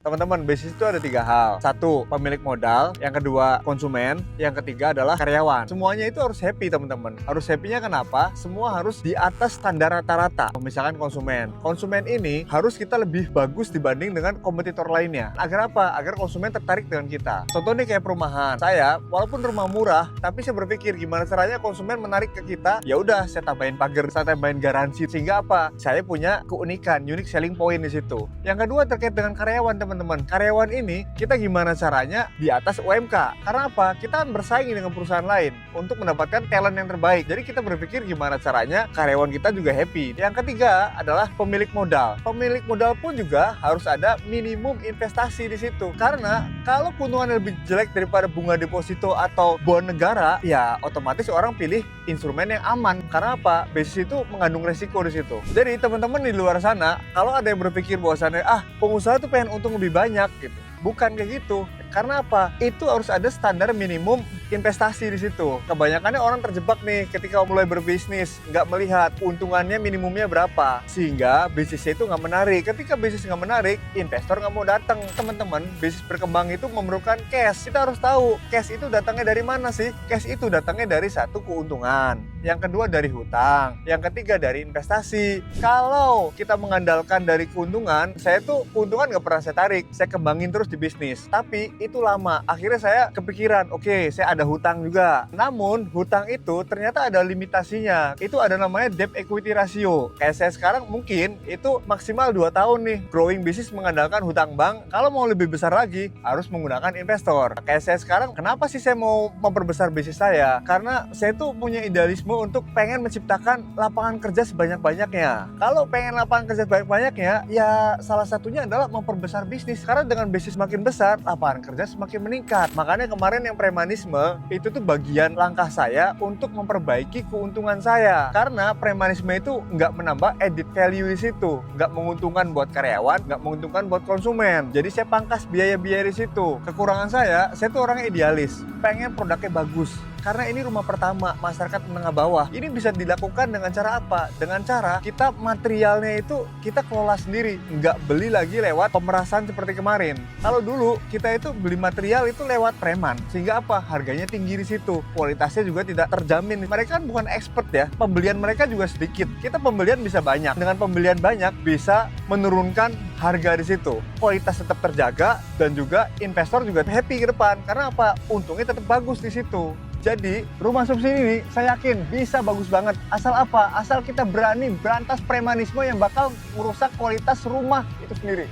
Teman-teman, bisnis itu ada 3 hal. Satu, pemilik modal. Yang kedua, konsumen. Yang ketiga adalah karyawan. Semuanya itu harus happy, teman-teman. Harus happy-nya kenapa? Semua harus di atas standar rata-rata. Misalkan konsumen. Konsumen ini harus kita lebih bagus dibanding dengan kompetitor lainnya. Agar apa? Agar konsumen tertarik dengan kita. Contoh nih kayak perumahan. Saya, walaupun rumah murah, tapi saya berpikir gimana caranya konsumen menarik ke kita. Ya udah, saya tambahin pagar, saya tambahin garansi. Sehingga apa? Saya punya keunikan, unique selling point di situ. Yang kedua terkait dengan karyawan, teman-teman. Karyawan ini kita gimana caranya di atas UMK. Karena apa? Kita bersaing dengan perusahaan lain untuk mendapatkan talent yang terbaik. Jadi kita berpikir gimana caranya karyawan kita juga happy. Yang ketiga adalah pemilik modal. Pemilik modal pun juga harus ada minimum investasi di situ. Karena kalau keuntungannya lebih jelek daripada bunga deposito atau bond negara, ya otomatis orang pilih instrumen yang aman. Karena apa? Bisnis itu mengandung resiko di situ. Jadi teman-teman di luar sana, kalau ada yang berpikir bahwasannya pengusaha tuh pengen untung lebih banyak gitu. Bukan kayak gitu. Karena apa? Itu harus ada standar minimum investasi di situ. Kebanyakannya orang terjebak nih ketika mulai berbisnis, nggak melihat keuntungannya minimumnya berapa, sehingga bisnisnya itu nggak menarik. Ketika bisnis nggak menarik, investor nggak mau datang. Teman-teman, bisnis berkembang itu memerlukan cash. Kita harus tahu cash itu datangnya dari mana sih? Cash itu datangnya dari satu keuntungan, yang kedua dari hutang, yang ketiga dari investasi. Kalau kita mengandalkan dari keuntungan, saya tuh keuntungan nggak pernah saya tarik, saya kembangin terus di bisnis. Tapi itu lama. Akhirnya saya kepikiran, oke, saya ada hutang juga. Namun hutang itu ternyata ada limitasinya. Itu ada namanya debt equity ratio. Kayak saya sekarang mungkin itu maksimal 2 tahun nih. Growing bisnis mengandalkan hutang bank. Kalau mau lebih besar lagi harus menggunakan investor. Kayak saya sekarang, kenapa sih saya mau memperbesar bisnis saya? Karena saya tuh punya idealisme untuk pengen menciptakan lapangan kerja sebanyak-banyaknya. Kalau pengen lapangan kerja sebanyak-banyaknya, ya salah satunya adalah memperbesar bisnis. Karena dengan bisnis makin besar, lapangan kerja semakin meningkat. Makanya kemarin yang premanisme itu tuh bagian langkah saya untuk memperbaiki keuntungan saya. Karena premanisme itu nggak menambah added value di situ, nggak menguntungkan buat karyawan, nggak menguntungkan buat konsumen. Jadi saya pangkas biaya-biaya di situ. Kekurangan saya tuh orangnya idealis, pengen produknya bagus. Karena ini rumah pertama masyarakat menengah bawah. Ini bisa dilakukan dengan cara apa? Dengan cara kita materialnya itu kita kelola sendiri, nggak beli lagi lewat pemerasan seperti kemarin. Kalau dulu kita itu beli material itu lewat preman, sehingga apa? Harganya tinggi di situ, kualitasnya juga tidak terjamin. Mereka kan bukan expert ya, pembelian mereka juga sedikit. Kita pembelian bisa banyak, dengan pembelian banyak bisa menurunkan harga di situ. Kualitas tetap terjaga dan juga investor juga happy ke depan. Karena apa? Untungnya tetap bagus di situ. Jadi rumah subsidi ini saya yakin bisa bagus banget. Asal apa? Asal kita berani berantas premanisme yang bakal merusak kualitas rumah itu sendiri.